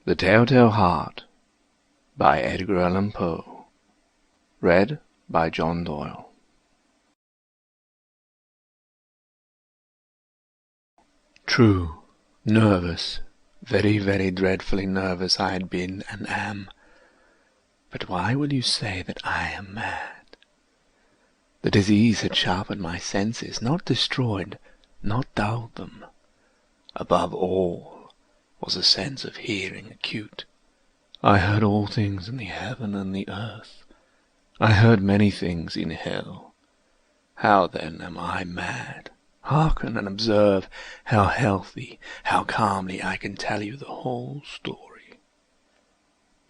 The Telltale Heart by Edgar Allan Poe. Read by John Doyle. True, nervous, very, very dreadfully nervous I had been and am. But why will you say that I am mad? The disease had sharpened my senses, not destroyed, not dulled them. Above all was a sense of hearing acute. I heard all things in the heaven and the earth. I heard many things in hell. How then am I mad? Hearken and observe how healthy, how calmly I can tell you the whole story.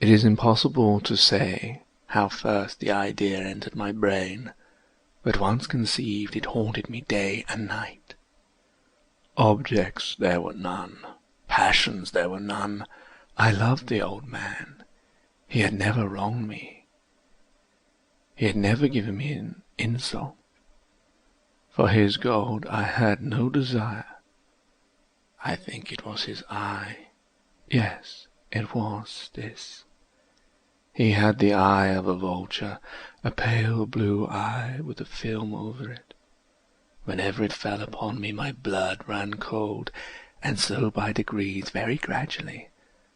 It is impossible to say how first the idea entered my brain, but once conceived it haunted me day and night. Objects there were none, passions there were none. I loved the old man. He had never wronged me. He had never given me an insult. For his gold I had no desire. I think it was his eye. Yes, it was this. He had the eye of a vulture, a pale blue eye with a film over it. Whenever it fell upon me, my blood ran cold, and so by degrees, very gradually,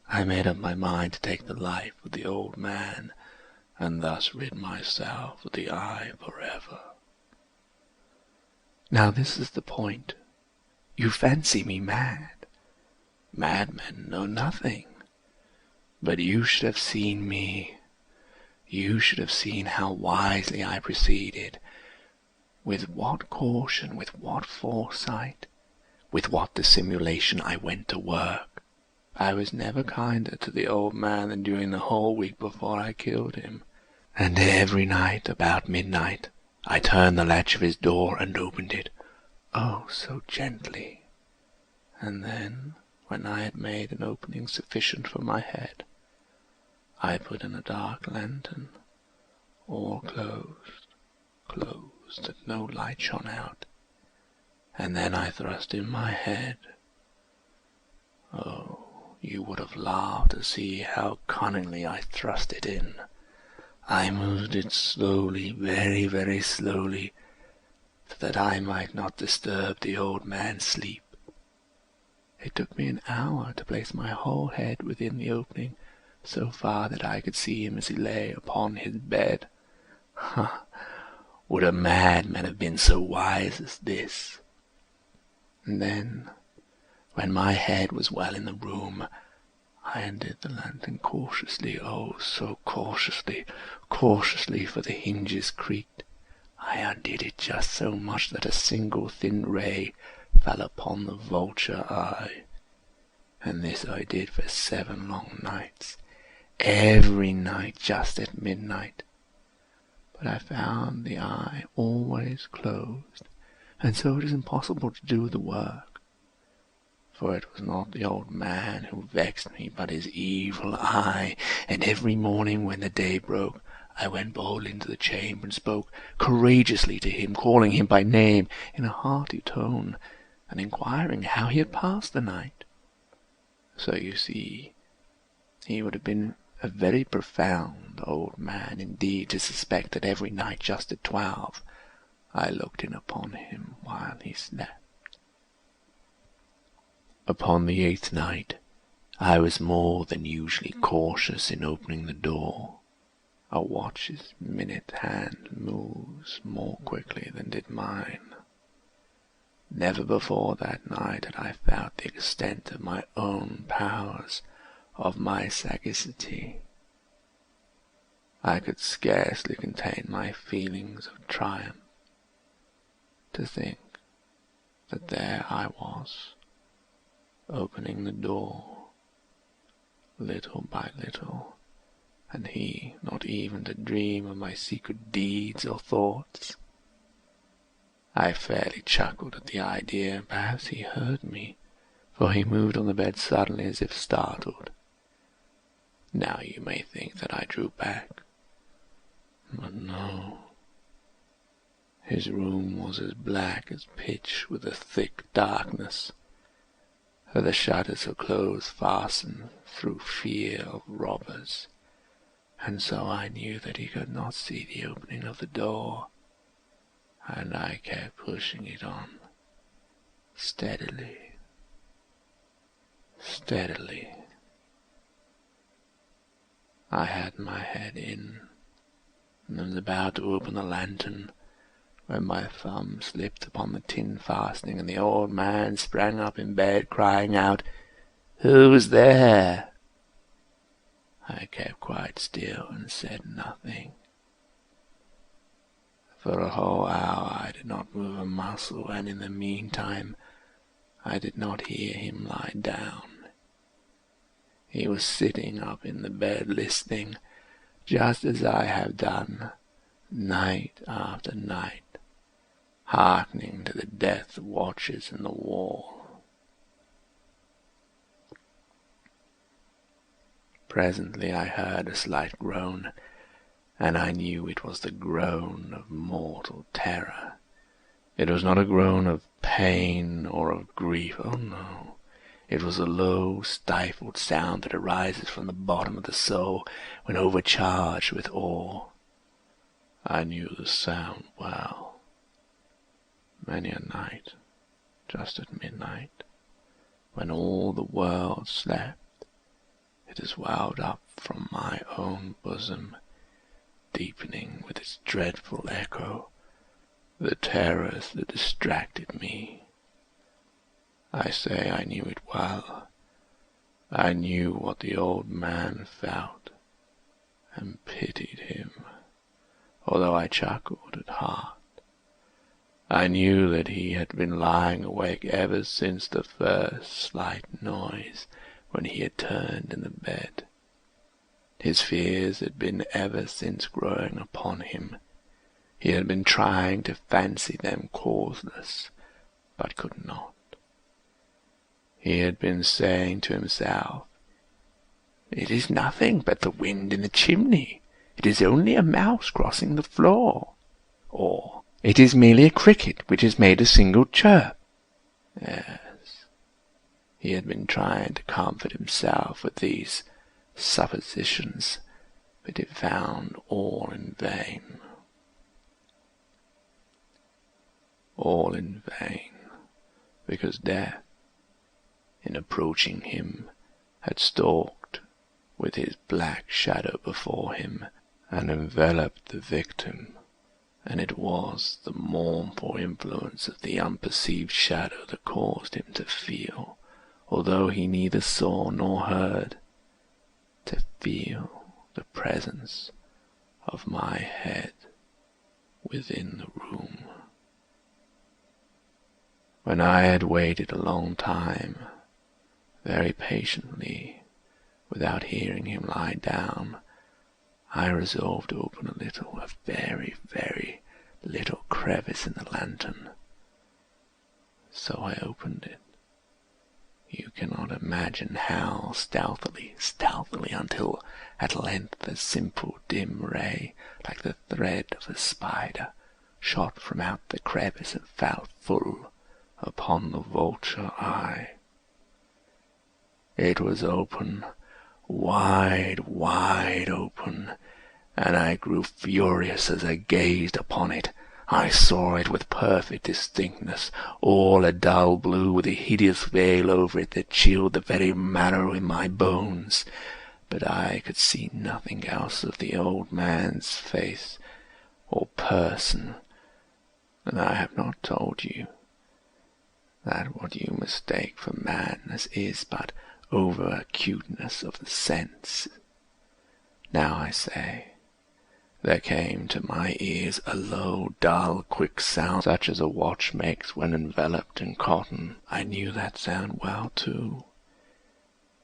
I made up my mind to take the life of the old man, and thus rid myself of the eye forever. Now this is the point. You fancy me mad. Madmen know nothing. But you should have seen me. You should have seen how wisely I proceeded. With what caution, with what foresight, with what dissimulation I went to work. I was never kinder to the old man than during the whole week before I killed him. And every night, about midnight, I turned the latch of his door and opened it, oh, so gently. And then, when I had made an opening sufficient for my head, I put in a dark lantern, all closed, that no light shone out, and then I thrust in my head. Oh, you would have laughed to see how cunningly I thrust it in. I moved it slowly, very, very slowly, so that I might not disturb the old man's sleep. It took me an hour to place my whole head within the opening, so far that I could see him as he lay upon his bed. Ha! Would a madman have been so wise as this? And then, when my head was well in the room, I undid the lantern cautiously, oh, so cautiously, for the hinges creaked. I undid it just so much that a single thin ray fell upon the vulture eye. And this I did for 7 long nights, every night just at midnight. But I found the eye always closed, and so it is impossible to do the work. For it was not the old man who vexed me, but his evil eye, and every morning when the day broke, I went boldly into the chamber and spoke courageously to him, calling him by name in a hearty tone, and inquiring how he had passed the night. So you see, he would have been a very profound old man indeed to suspect that every night just at 12 I looked in upon him while he slept. Upon the 8th night I was more than usually cautious in opening the door. A watch's minute hand moves more quickly than did mine. Never before that night had I felt the extent of my own powers, of my sagacity. I could scarcely contain my feelings of triumph. To think that there I was, opening the door, little by little, and he not even to dream of my secret deeds or thoughts. I fairly chuckled at the idea, and perhaps he heard me, for he moved on the bed suddenly as if startled. Now you may think that I drew back, but no. His room was as black as pitch with a thick darkness, for the shutters were closed fastened through fear of robbers, and so I knew that he could not see the opening of the door, and I kept pushing it on, steadily, steadily. I had my head in, and was about to open the lantern, when my thumb slipped upon the tin fastening, and the old man sprang up in bed, crying out, "Who's there?" I kept quite still and said nothing. For a whole hour I did not move a muscle, and in the meantime I did not hear him lie down. He was sitting up in the bed listening, just as I have done, night after night, hearkening to the death watches in the wall. Presently I heard a slight groan, and I knew it was the groan of mortal terror. It was not a groan of pain or of grief, oh no. It was a low, stifled sound that arises from the bottom of the soul when overcharged with awe. I knew the sound well. Many a night, just at midnight, when all the world slept, it has welled up from my own bosom, deepening with its dreadful echo the terrors that distracted me. I say I knew it well. I knew what the old man felt, and pitied him, although I chuckled at heart. I knew that he had been lying awake ever since the first slight noise when he had turned in the bed. His fears had been ever since growing upon him. He had been trying to fancy them causeless, but could not. He had been saying to himself, "It is nothing but the wind in the chimney. It is only a mouse crossing the floor." Or, "It is merely a cricket which has made a single chirp." Yes, he had been trying to comfort himself with these suppositions, but he found all in vain. All in vain, because death, in approaching him, had stalked with his black shadow before him, and enveloped the victim, and it was the mournful influence of the unperceived shadow that caused him to feel, although he neither saw nor heard, to feel the presence of my head within the room. When I had waited a long time, very patiently, without hearing him lie down, I resolved to open a very, very little crevice in the lantern. So I opened it. You cannot imagine how stealthily, until at length a simple dim ray, like the thread of a spider, shot from out the crevice and fell full upon the vulture eye. It was open, wide, wide open, and I grew furious as I gazed upon it. I saw it with perfect distinctness, all a dull blue, with a hideous veil over it that chilled the very marrow in my bones. But I could see nothing else of the old man's face or person, and I have not told you that what you mistake for madness is but over-acuteness of the sense. Now I say, there came to my ears a low, dull, quick sound, such as a watch makes when enveloped in cotton. I knew that sound well, too.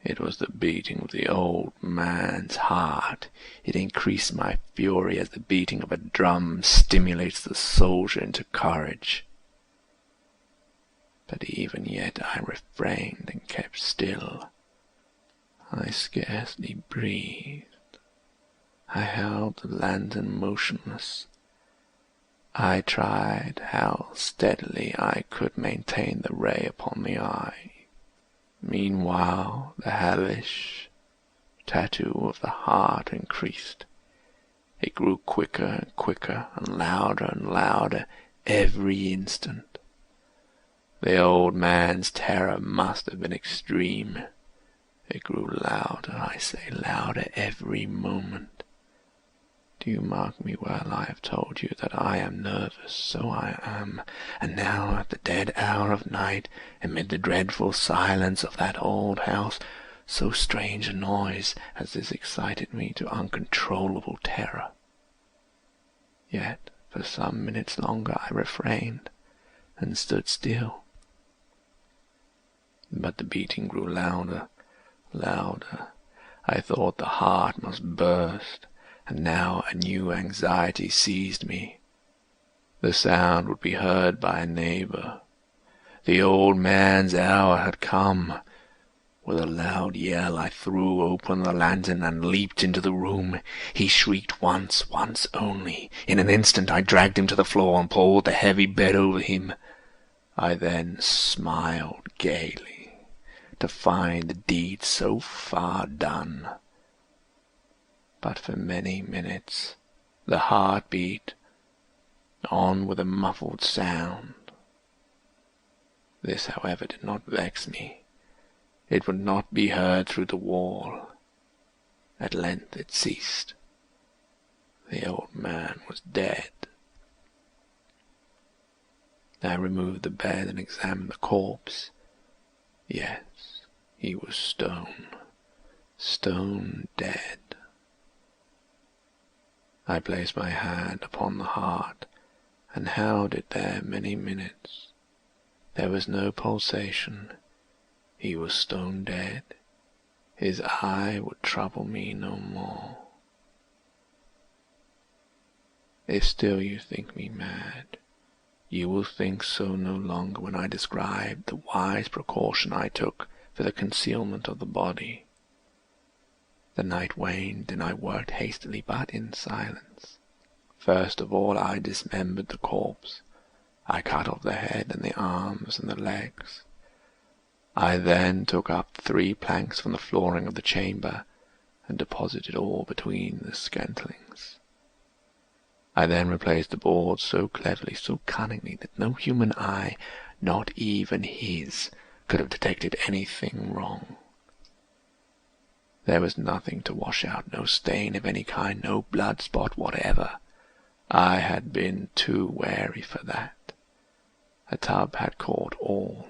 It was the beating of the old man's heart. It increased my fury as the beating of a drum stimulates the soldier into courage. But even yet I refrained and kept still. I scarcely breathed. I held the lantern motionless. I tried how steadily I could maintain the ray upon the eye. Meanwhile the hellish tattoo of the heart increased. It grew quicker and quicker and louder every instant. The old man's terror must have been extreme. It grew louder, I say, louder every moment. Do you mark me well? I have told you that I am nervous, so I am, and now at the dead hour of night, amid the dreadful silence of that old house, so strange a noise as this excited me to uncontrollable terror. Yet for some minutes longer I refrained, and stood still. But the beating grew louder. I thought the heart must burst, and now a new anxiety seized me. The sound would be heard by a neighbor. The old man's hour had come. With a loud yell I threw open the lantern and leaped into the room. He shrieked once only. In an instant I dragged him to the floor and pulled the heavy bed over him. I then smiled gaily to find the deed so far done. But for many minutes the heart beat on with a muffled sound. This, however, did not vex me. It would not be heard through the wall. At length it ceased. The old man was dead. I removed the bed and examined the corpse. Yes, he was stone dead. I placed my hand upon the heart and held it there many minutes. There was no pulsation. He was stone dead. His eye would trouble me no more. If still you think me mad, you will think so no longer when I describe the wise precaution I took for the concealment of the body. The night waned, and I worked hastily but in silence. First of all I dismembered the corpse. I cut off the head and the arms and the legs. I then took up 3 planks from the flooring of the chamber and deposited all between the scantlings. I then replaced the boards so cleverly, so cunningly, that no human eye, not even his, could have detected anything wrong. There was nothing to wash out, no stain of any kind, no blood spot whatever. I had been too wary for that. A tub had caught all.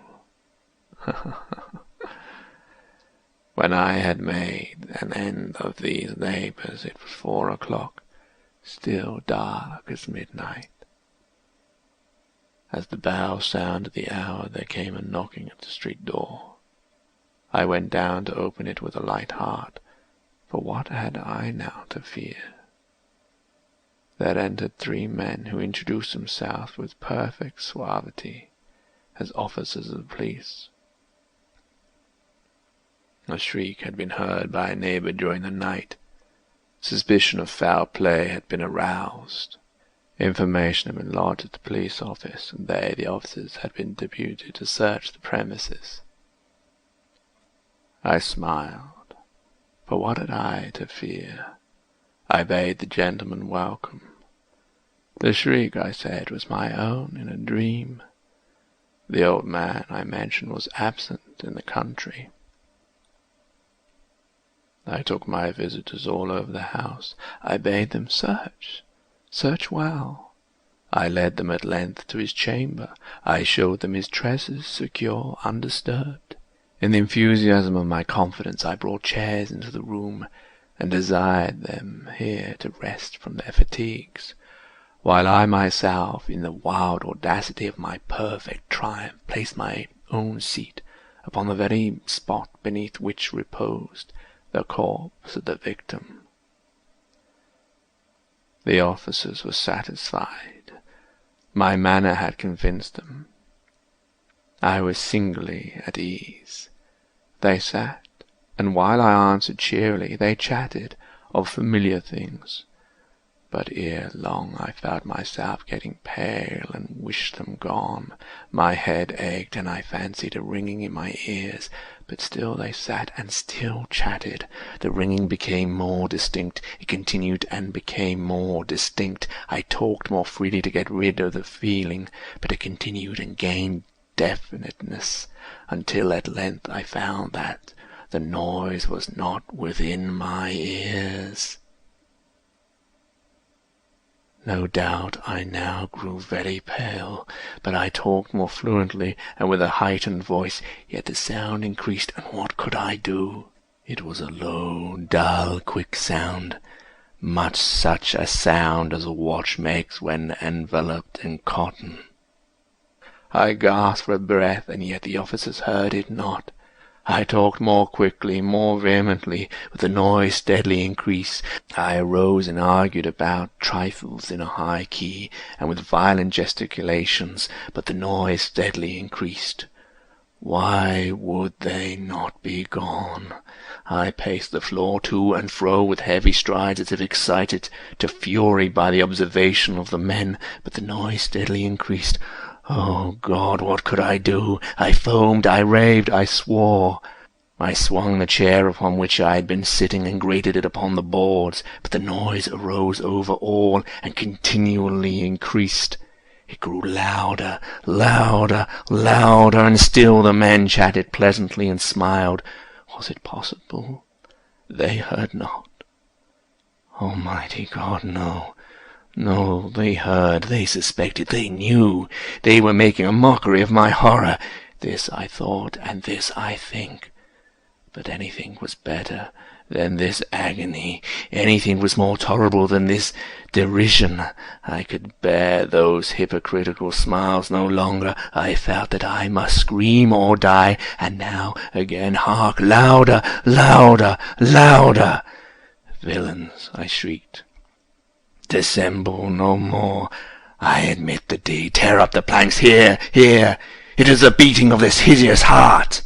When I had made an end of these labours, it was 4 o'clock, still dark as midnight. As the bell sounded the hour, there came a knocking at the street door. I went down to open it with a light heart, for what had I now to fear? There entered 3 men who introduced themselves with perfect suavity as officers of the police. A shriek had been heard by a neighbor during the night. Suspicion of foul play had been aroused. Information had been lodged at the police office, and they, the officers, had been deputed to search the premises. I smiled, for what had I to fear? I bade the gentleman welcome. The shriek, I said, was my own in a dream. The old man I mentioned was absent in the country. I took my visitors all over the house. I bade them search well. I led them at length to his chamber. I showed them his treasures, secure, undisturbed. In the enthusiasm of my confidence, I brought chairs into the room, and desired them here to rest from their fatigues, while I myself, in the wild audacity of my perfect triumph, placed my own seat upon the very spot beneath which reposed the corpse of the victim. The officers were satisfied. My manner had convinced them. I was singularly at ease. They sat, and while I answered cheerily, they chatted of familiar things. But ere long I felt myself getting pale and wished them gone. My head ached, and I fancied a ringing in my ears, but still they sat and still chatted. The ringing became more distinct. It continued and became more distinct. I talked more freely to get rid of the feeling, but it continued and gained definiteness, until at length I found that the noise was not within my ears. No doubt I now grew very pale, but I talked more fluently and with a heightened voice, yet the sound increased, and what could I do? It was a low, dull, quick sound, much such a sound as a watch makes when enveloped in cotton. I gasped for breath, and yet the officers heard it not. I talked more quickly, more vehemently, but the noise steadily increased. I arose and argued about trifles in a high key, and with violent gesticulations, but the noise steadily increased. Why would they not be gone? I paced the floor to and fro with heavy strides, as if excited to fury by the observation of the men, but the noise steadily increased. Oh God, what could I do? I foamed, I raved, I swore. I swung the chair upon which I had been sitting and grated it upon the boards, but the noise arose over all and continually increased. It grew louder, louder, louder, and still the men chatted pleasantly and smiled. Was it possible? They heard not. Almighty God, no. No, they heard, they suspected, they knew. They were making a mockery of my horror. This I thought, and this I think. But anything was better than this agony. Anything was more tolerable than this derision. I could bear those hypocritical smiles no longer. I felt that I must scream or die. And now, again, hark! Louder! Louder! Louder! Villains! I shrieked. Dissemble no more. I admit the deed. Tear up the planks. Here, here. It is the beating of this hideous heart.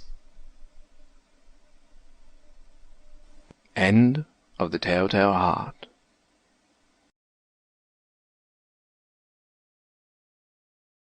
End of The Telltale Heart.